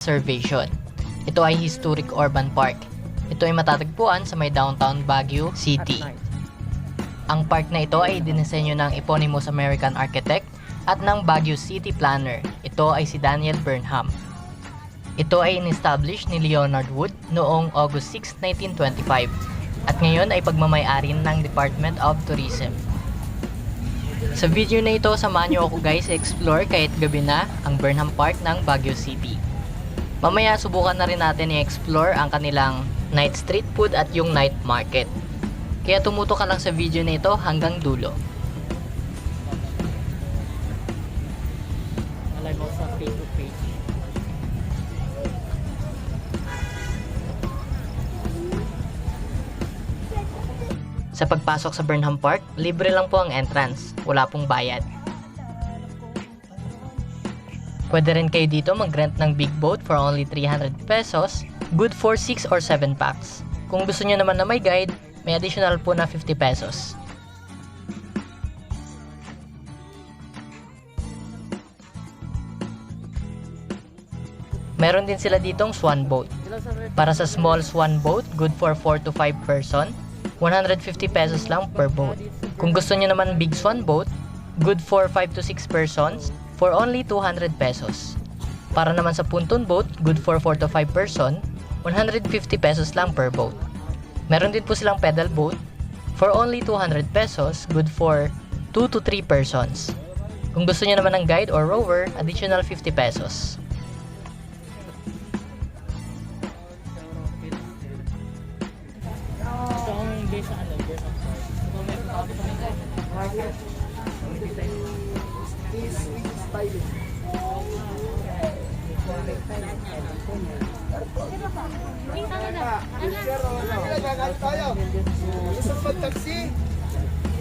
Conservation. Ito ay historic urban park. Ito ay matatagpuan sa may downtown Baguio City. Ang park na ito ay dinisenyo ng eponymous American architect at ng Baguio City planner. Ito ay si Daniel Burnham. Ito ay in-establish ni Leonard Wood noong August 6, 1925 at ngayon ay pagmamay-ari ng Department of Tourism. Sa video na ito, samahan niyo ako guys explore kahit gabi na ang Burnham Park ng Baguio City. Mamaya subukan na rin natin i-explore ang kanilang night street food at yung night market. Kaya tumuto ka lang sa video na ito hanggang dulo. Live ako sa Facebook page. Sa pagpasok sa Burnham Park, libre lang po ang entrance. Wala pong bayad. Pwede rin kayo dito mag-rent ng big boat for only 300 pesos, good for 6 or 7 packs. Kung gusto nyo naman na may guide, may additional po na 50 pesos. Meron din sila ditong swan boat. Para sa small swan boat, good for 4 to 5 person, 150 pesos lang per boat. Kung gusto nyo naman big swan boat, good for 5 to 6 persons, for only 200 pesos. Para naman sa pontoon boat, good for 4 to 5 person, 150 pesos lang per boat. Meron din po silang pedal boat, for only 200 pesos, good for 2 to 3 persons. Kung gusto niyo naman ng guide or rower, additional 50 pesos. Ito ang base sa ano, base of course. Ito may pagkakabit sa mga market.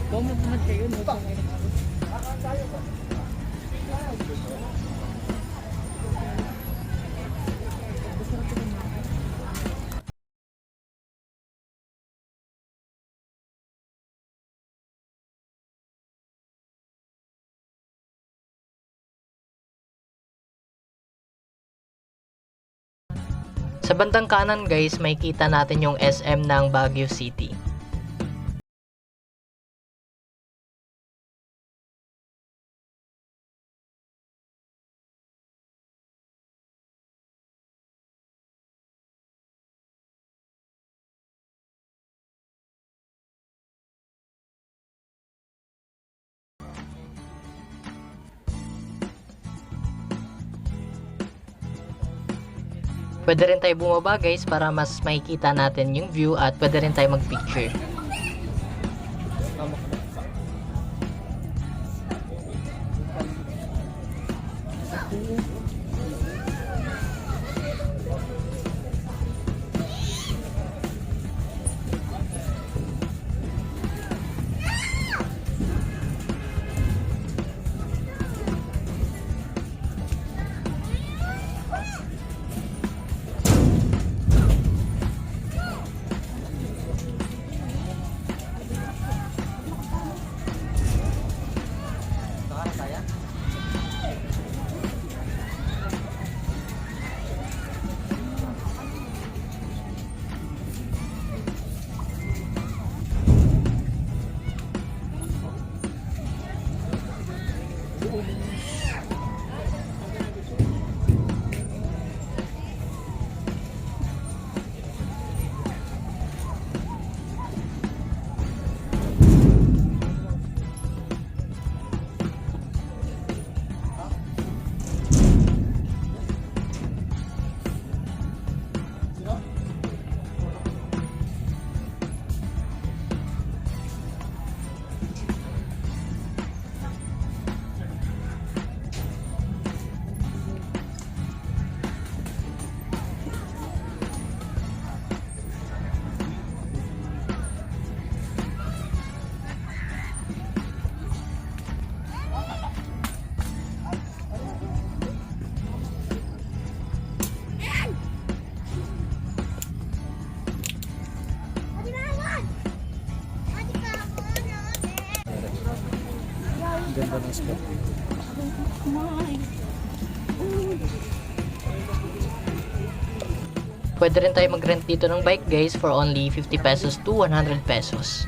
Bumad kayo, no? Sa bandang kanan guys, may kita natin yung SM ng Baguio City. Pwede rin tayo bumaba guys para mas makikita natin yung view at pwede rin tayo mag-picture. Ganda ng spot. Pwede rin tayo mag-rent dito ng bike guys for only 50 pesos to 100 pesos.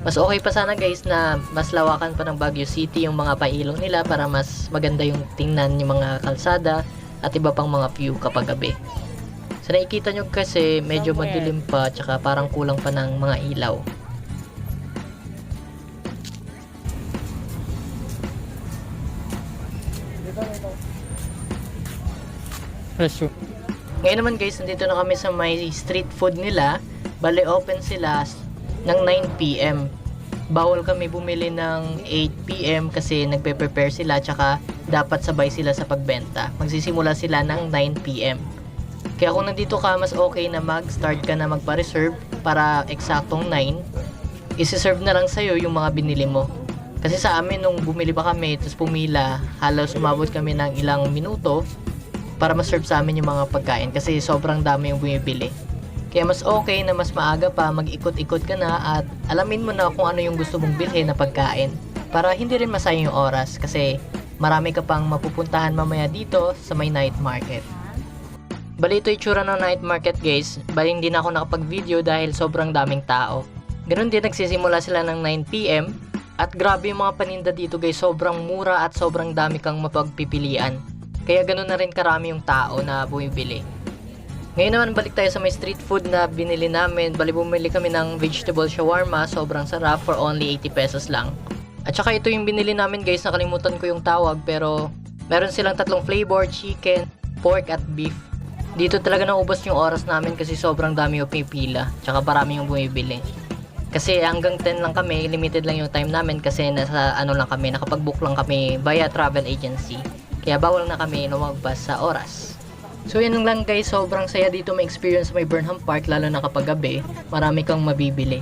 Mas okay pa sana guys na mas lawakan pa ng Baguio City yung mga pailong nila para mas maganda yung tingnan yung mga kalsada at iba pang mga view kapag gabi. So nakikita nyo kasi medyo madilim pa tsaka parang kulang pa ng mga ilaw. Presyo. Ngayon naman guys, nandito na kami sa may street food nila. Bale open sila ng 9 PM. Bawal kami bumili ng 8 PM kasi nagpe-prepare sila tsaka dapat sabay sila sa pagbenta. Magsisimula sila ng 9 PM. Kaya kung nandito ka, mas okay na mag-start ka na magpa-reserve para eksaktong 9. Isi-serve na lang sa'yo yung mga binili mo. Kasi sa amin nung bumili pa kami tapos pumila, halos umabot kami ng ilang minuto para ma-serve sa amin yung mga pagkain kasi sobrang dami yung bumibili. Kaya mas okay na mas maaga pa mag-ikot-ikot ka na at alamin mo na kung ano yung gusto mong bilhin na pagkain para hindi rin masayang yung oras kasi marami ka pang mapupuntahan mamaya dito sa may night market. Bali ito itsura ng night market guys, bali hindi na ako nakapag-video dahil sobrang daming tao. Ganun din nagsisimula sila ng 9 PM at grabe yung mga paninda dito guys, sobrang mura at sobrang dami kang mapagpipilian. Kaya ganun na rin karami yung tao na bumibili. Ngayon naman balik tayo sa may street food na binili namin. Bali bumili kami ng vegetable shawarma, sobrang sarap for only 80 pesos lang. At saka ito yung binili namin guys, nakalimutan ko yung tawag pero meron silang tatlong flavor, chicken, pork at beef. Dito talaga naubos yung oras namin kasi sobrang dami yung pipila, tsaka parami yung bumibili. Kasi hanggang 10 lang kami, limited lang yung time namin kasi nasa ano lang kami, nakapag-book lang kami via travel agency. Kaya bawal na kami lumagpas sa oras. So yun lang guys, sobrang saya dito may experience may Burnham Park lalo na kapag gabi, marami kang mabibili.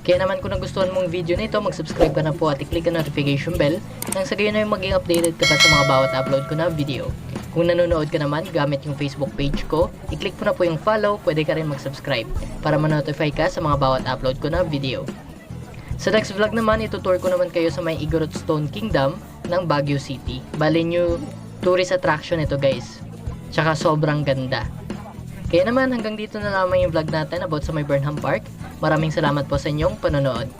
Kaya naman kung nagustuhan mong video na ito, mag-subscribe ka na po at i-click ang notification bell nang sa gayon ay maging updated ka pa sa mga bawat upload ko na video. Kung nanonood ka naman gamit yung Facebook page ko, i-click mo na po yung follow, pwede ka rin mag-subscribe para ma-notify ka sa mga bawat upload ko na video. Sa next vlog naman, itutour ko naman kayo sa may Igorot Stone Kingdom ng Baguio City. Bali new tourist attraction ito guys. Tsaka sobrang ganda. Kaya naman hanggang dito na lamang yung vlog natin about sa may Burnham Park. Maraming salamat po sa inyong panonood.